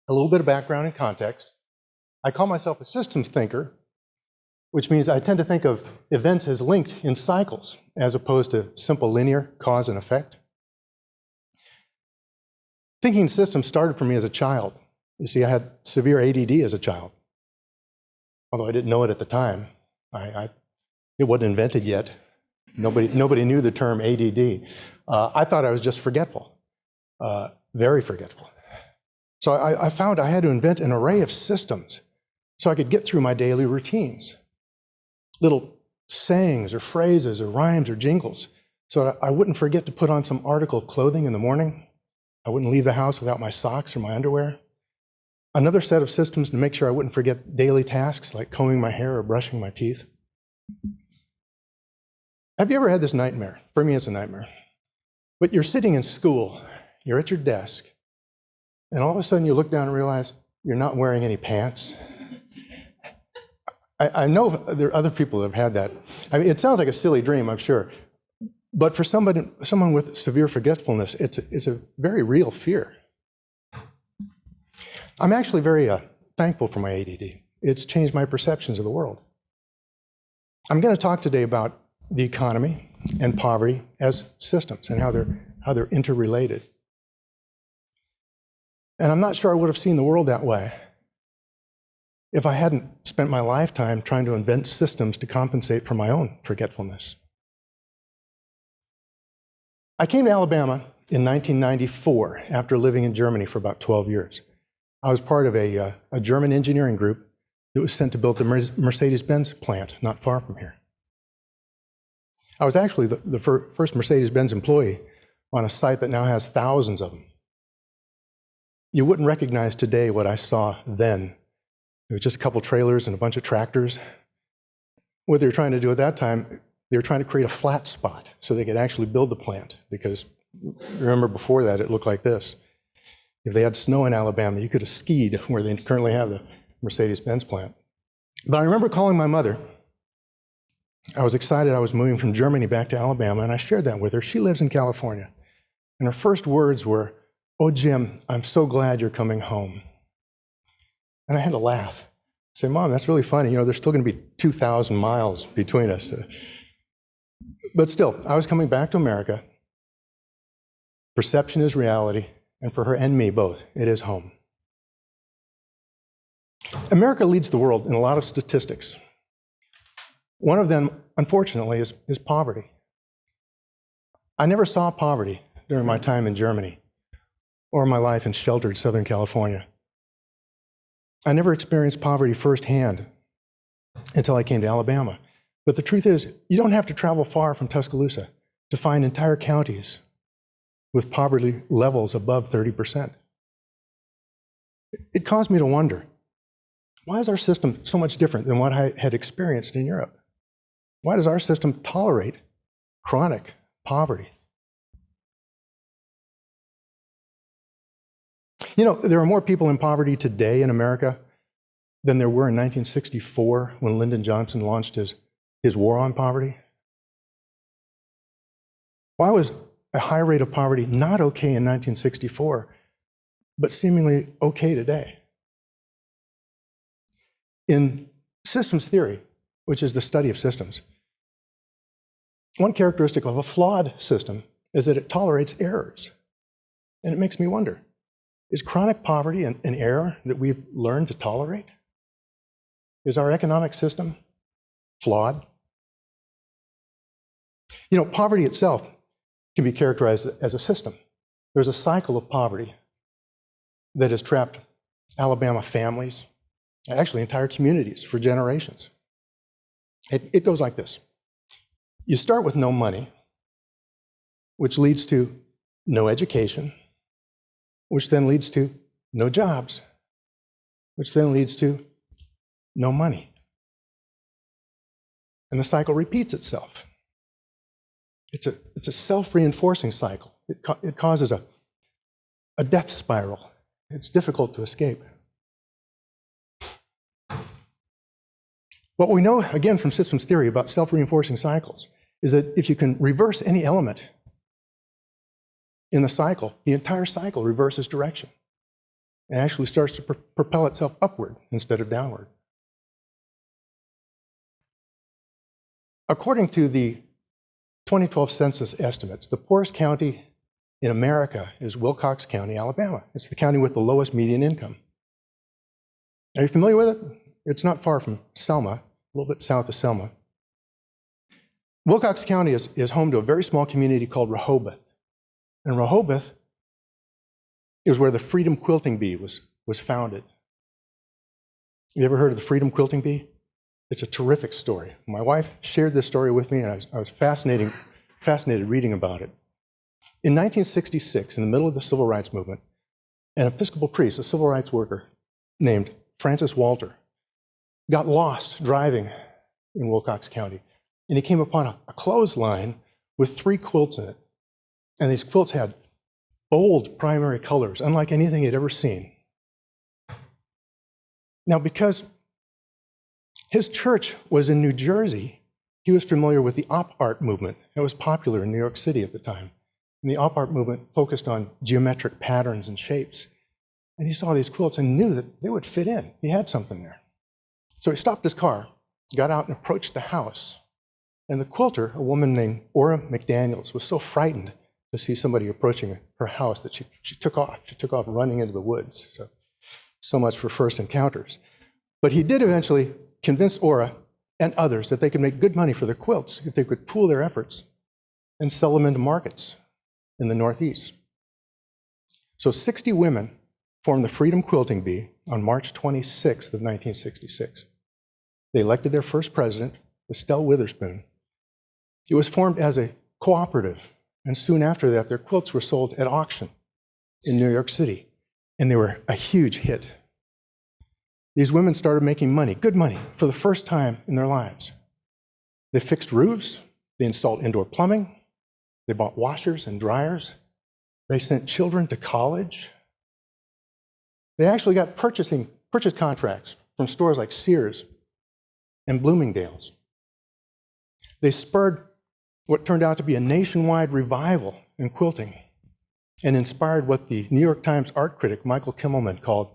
A little bit of background and context. I call myself a systems thinker, which means I tend to think of events as linked in cycles as opposed to simple linear cause and effect. Thinking systems started for me as a child. You see, I had severe ADD as a child. Although I didn't know it at the time. It wasn't invented yet. Nobody knew the term ADD. I thought I was just forgetful, very forgetful. So I found I had to invent an array of systems so I could get through my daily routines. Little sayings or phrases or rhymes or jingles, so I wouldn't forget to put on some article of clothing in the morning. I wouldn't leave the house without my socks or my underwear. Another set of systems to make sure I wouldn't forget daily tasks like combing my hair or brushing my teeth. Have you ever had this nightmare? For me, it's a nightmare. But you're sitting in school, you're at your desk, and all of a sudden you look down and realize you're not wearing any pants. I know there are other people that have had that. I mean, it sounds like a silly dream, I'm sure. But for someone with severe forgetfulness, it's a very real fear. I'm actually very thankful for my ADD. It's changed my perceptions of the world. I'm going to talk today about the economy and poverty as systems and how they're interrelated. And I'm not sure I would have seen the world that way if I hadn't spent my lifetime trying to invent systems to compensate for my own forgetfulness. I came to Alabama in 1994 after living in Germany for about 12 years. I was part of a German engineering group that was sent to build the Mercedes-Benz plant not far from here. I was actually the first Mercedes-Benz employee on a site that now has thousands of them. You wouldn't recognize today what I saw then. It was just a couple trailers and a bunch of tractors. What they were trying to do at that time, they were trying to create a flat spot so they could actually build the plant, because remember before that it looked like this. If they had snow in Alabama, you could have skied where they currently have the Mercedes-Benz plant. But I remember calling my mother. I was excited I was moving from Germany back to Alabama, and I shared that with her. She lives in California. And her first words were, "Oh, Jim, I'm so glad you're coming home." And I had to laugh. I said, "Mom, that's really funny. You know, there's still going to be 2,000 miles between us." But still, I was coming back to America. Perception is reality, and for her and me both, it is home. America leads the world in a lot of statistics. One of them, unfortunately, is poverty. I never saw poverty during my time in Germany or my life in sheltered Southern California. I never experienced poverty firsthand until I came to Alabama. But the truth is, you don't have to travel far from Tuscaloosa to find entire counties with poverty levels above 30%. It caused me to wonder, why is our system so much different than what I had experienced in Europe? Why does our system tolerate chronic poverty? You know, there are more people in poverty today in America than there were in 1964 when Lyndon Johnson launched his war on poverty. Why was a high rate of poverty not okay in 1964, but seemingly okay today? In systems theory, which is the study of systems, one characteristic of a flawed system is that it tolerates errors. And it makes me wonder, is chronic poverty an error that we've learned to tolerate? Is our economic system flawed? You know, poverty itself can be characterized as a system. There's a cycle of poverty that has trapped Alabama families, actually entire communities, for generations. It goes like this. You start with no money, which leads to no education, which then leads to no jobs, which then leads to no money. And the cycle repeats itself. It's a self-reinforcing cycle. It causes a death spiral. It's difficult to escape. What we know, again, from systems theory about self-reinforcing cycles is that if you can reverse any element in the cycle, the entire cycle reverses direction. and actually starts to propel itself upward instead of downward. According to the 2012 census estimates, the poorest county in America is Wilcox County, Alabama. It's the county with the lowest median income. Are you familiar with it? It's not far from Selma, a little bit south of Selma. Wilcox County is home to a very small community called Rehoboth. And Rehoboth is where the Freedom Quilting Bee was founded. You ever heard of the Freedom Quilting Bee? It's a terrific story. My wife shared this story with me, and I was fascinated reading about it. In 1966, in the middle of the Civil Rights Movement, an Episcopal priest, a civil rights worker named Francis Walter, got lost driving in Wilcox County, and he came upon a clothesline with 3 quilts in it. And these quilts had bold primary colors, unlike anything he'd ever seen. Now, because his church was in New Jersey, he was familiar with the op art movement. It was popular in New York City at the time. And the op art movement focused on geometric patterns and shapes. And he saw these quilts and knew that they would fit in. He had something there. So he stopped his car, got out and approached the house. And the quilter, a woman named Ora McDaniels, was so frightened to see somebody approaching her house that she took off. She took off running into the woods. So much for first encounters. But he did eventually convince Ora and others that they could make good money for their quilts if they could pool their efforts and sell them into markets in the Northeast. So 60 women formed the Freedom Quilting Bee on March 26th of 1966. They elected their first president, Estelle Witherspoon. It was formed as a cooperative, and soon after that, their quilts were sold at auction in New York City, and they were a huge hit. These women started making money, good money, for the first time in their lives. They fixed roofs, they installed indoor plumbing, they bought washers and dryers, they sent children to college. They actually got purchase contracts from stores like Sears and Bloomingdale's. They spurred what turned out to be a nationwide revival in quilting and inspired what the New York Times art critic Michael Kimmelman called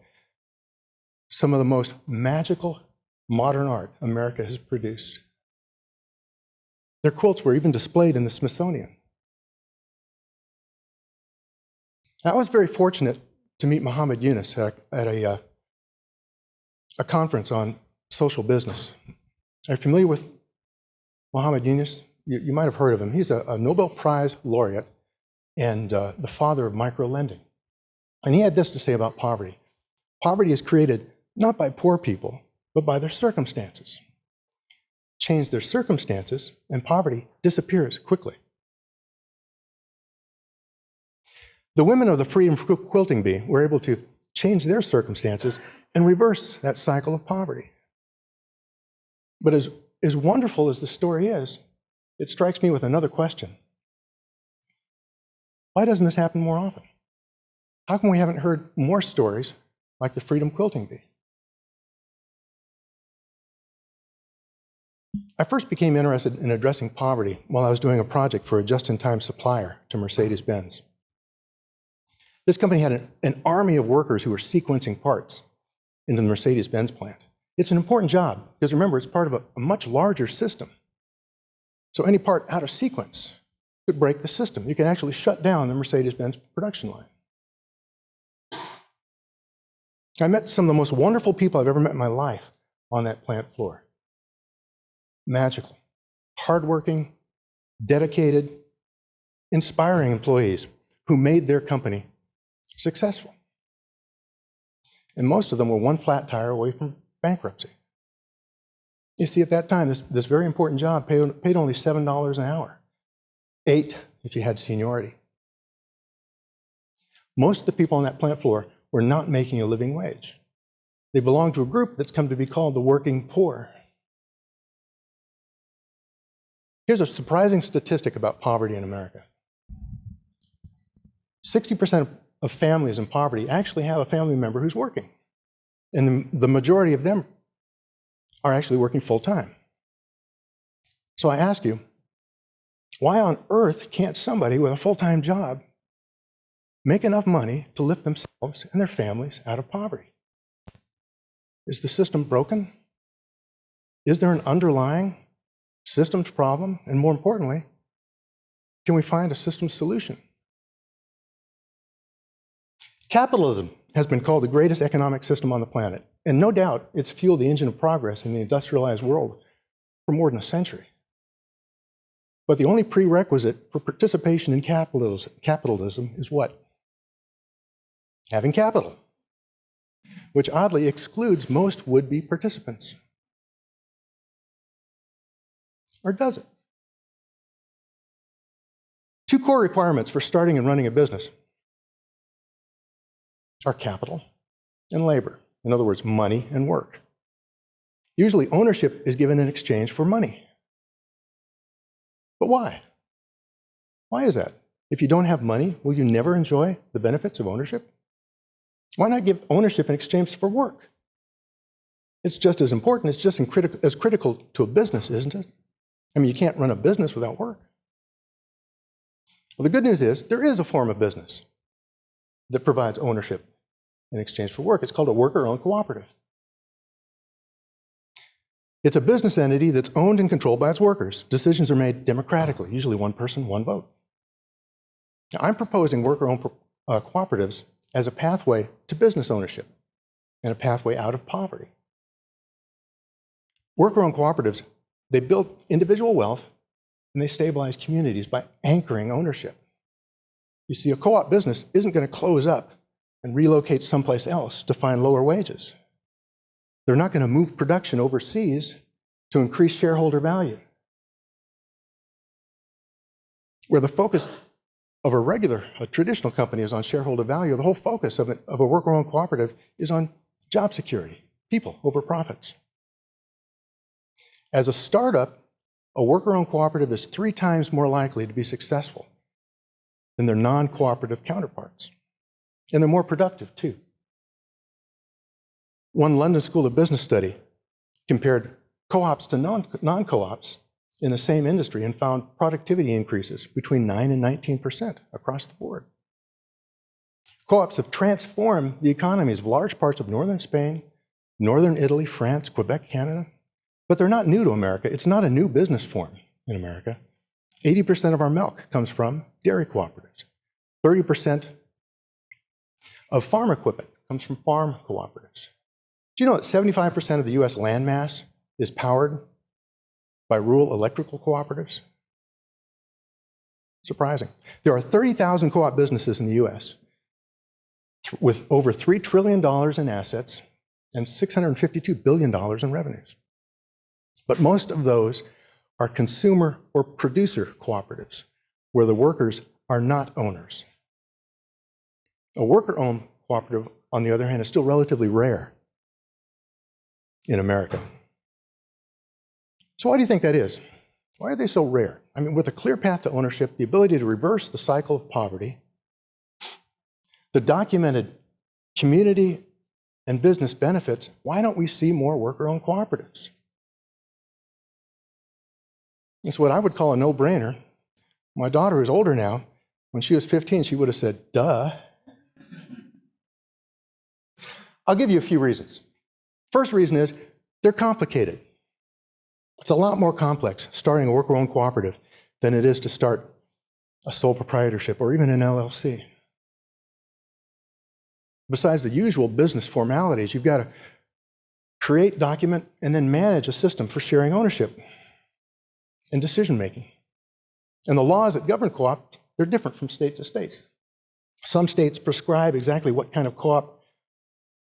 some of the most magical modern art America has produced. Their quilts were even displayed in the Smithsonian. I was very fortunate to meet Muhammad Yunus at a conference on social business. Are you familiar with Muhammad Yunus? You might have heard of him. He's a Nobel Prize laureate and the father of microlending. And he had this to say about poverty. Poverty is created not by poor people, but by their circumstances. Change their circumstances, and poverty disappears quickly. The women of the Freedom Quilting Bee were able to change their circumstances and reverse that cycle of poverty. But as wonderful as the story is, it strikes me with another question. Why doesn't this happen more often? How come we haven't heard more stories like the Freedom Quilting Bee? I first became interested in addressing poverty while I was doing a project for a just-in-time supplier to Mercedes-Benz. This company had an army of workers who were sequencing parts into the Mercedes-Benz plant. It's an important job because remember, it's part of a much larger system. So any part out of sequence could break the system. You can actually shut down the Mercedes-Benz production line. I met some of the most wonderful people I've ever met in my life on that plant floor. Magical, hardworking, dedicated, inspiring employees who made their company successful. And most of them were one flat tire away from bankruptcy. You see, at that time, this very important job paid only $7 an hour, $8 if you had seniority. Most of the people on that plant floor were not making a living wage. They belonged to a group that's come to be called the working poor. Here's a surprising statistic about poverty in America. 60% of families in poverty actually have a family member who's working. And the majority of them are actually working full-time. So I ask you, why on earth can't somebody with a full-time job make enough money to lift themselves and their families out of poverty. Is the system broken? Is there an underlying systems problem? And more importantly, can we find a systems solution? Capitalism has been called the greatest economic system on the planet, and no doubt it's fueled the engine of progress in the industrialized world for more than a century. But the only prerequisite for participation in capitalism is what? Having capital, which oddly excludes most would-be participants. Or does it? Two core requirements for starting and running a business are capital and labor. In other words, money and work. Usually ownership is given in exchange for money. But why? Why is that? If you don't have money, will you never enjoy the benefits of ownership? Why not give ownership in exchange for work? It's just as important, it's just as critical to a business, isn't it? I mean, you can't run a business without work. Well, the good news is there is a form of business that provides ownership in exchange for work. It's called a worker-owned cooperative. It's a business entity that's owned and controlled by its workers. Decisions are made democratically, usually one person, one vote. Now, I'm proposing worker-owned cooperatives as a pathway to business ownership and a pathway out of poverty. Worker-owned cooperatives, they build individual wealth and they stabilize communities by anchoring ownership. You see, a co-op business isn't going to close up and relocate someplace else to find lower wages. They're not going to move production overseas to increase shareholder value. Where the focus of a traditional company is on shareholder value, the whole focus of a worker-owned cooperative is on job security, people over profits. As a startup, a worker-owned cooperative is 3 times more likely to be successful than their non-cooperative counterparts. And they're more productive, too. One London School of Business study compared co-ops to non-co-ops in the same industry and found productivity increases between 9 and 19% across the board. Co-ops have transformed the economies of large parts of northern Spain, northern Italy, France, Quebec, Canada. But they're not new to America. It's not a new business form in America. 80% of our milk comes from dairy cooperatives. 30% of farm equipment comes from farm cooperatives. Do you know that 75% of the US land mass is powered by rural electrical cooperatives? Surprising. There are 30,000 co-op businesses in the US with over $3 trillion in assets and $652 billion in revenues. But most of those are consumer or producer cooperatives, where the workers are not owners. A worker-owned cooperative, on the other hand, is still relatively rare in America. So why do you think that is? Why are they so rare? I mean, with a clear path to ownership, the ability to reverse the cycle of poverty, the documented community and business benefits, why don't we see more worker-owned cooperatives? It's what I would call a no-brainer. My daughter is older now. When she was 15, she would have said, duh. I'll give you a few reasons. First reason is they're complicated. It's a lot more complex starting a worker-owned cooperative than it is to start a sole proprietorship or even an LLC. Besides the usual business formalities, you've got to create, document, and then manage a system for sharing ownership and decision-making. And the laws that govern co-op, they're different from state to state. Some states prescribe exactly what kind of co-op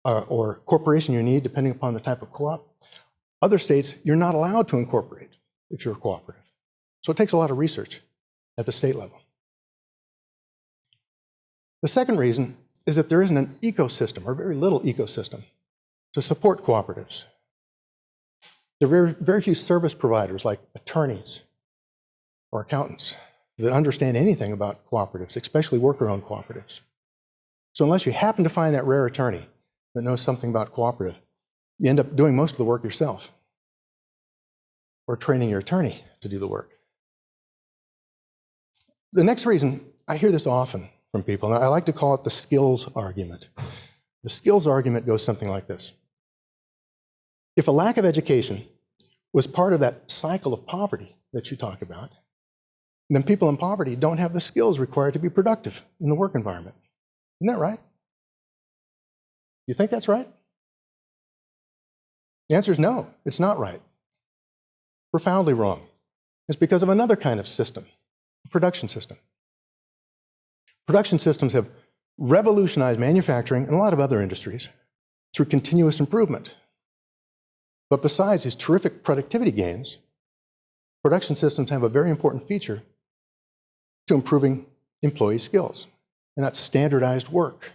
or corporation you need, depending upon the type of co-op. Other states, you're not allowed to incorporate if you're a cooperative. So it takes a lot of research at the state level. The second reason is that there isn't an ecosystem, or very little ecosystem, to support cooperatives. There are very few service providers like attorneys or accountants that understand anything about cooperatives, especially worker-owned cooperatives. So unless you happen to find that rare attorney that knows something about cooperative, you end up doing most of the work yourself, or training your attorney to do the work. The next reason, I hear this often from people, and I like to call it the skills argument. The skills argument goes something like this. If a lack of education was part of that cycle of poverty that you talk about, then people in poverty don't have the skills required to be productive in the work environment. Isn't that right? You think that's right? The answer is no, it's not right. Profoundly wrong. It's because of another kind of system, a production system. Production systems have revolutionized manufacturing and a lot of other industries through continuous improvement. But besides these terrific productivity gains, production systems have a very important feature to improving employee skills, and that's standardized work.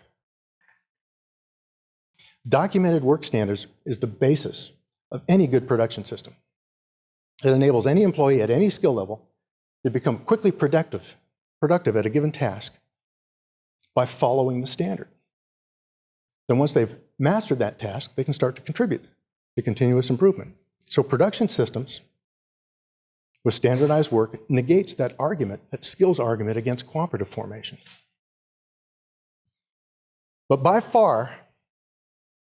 Documented work standards is the basis of any good production system. It enables any employee at any skill level to become quickly productive at a given task by following the standard. Then once they've mastered that task, they can start to contribute to continuous improvement. So production systems with standardized work negates that argument, that skills argument against cooperative formation. But by far,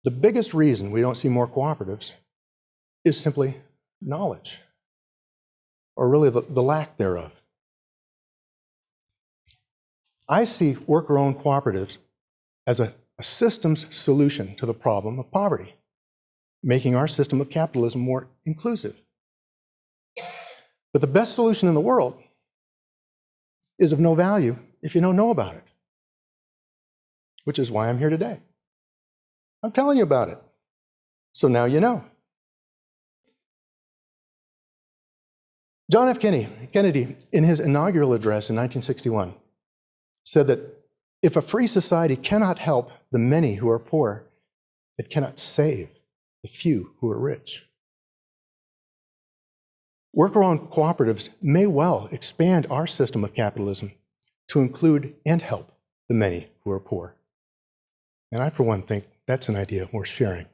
the biggest reason we don't see more cooperatives is simply knowledge, or really the lack thereof. I see worker-owned cooperatives as a systems solution to the problem of poverty, making our system of capitalism more inclusive. But the best solution in the world is of no value if you don't know about it, which is why I'm here today. I'm telling you about it, so now you know. John F. Kennedy, in his inaugural address in 1961, said that if a free society cannot help the many who are poor, it cannot save the few who are rich. Worker-owned cooperatives may well expand our system of capitalism to include and help the many who are poor. And I, for one, think that's an idea worth sharing.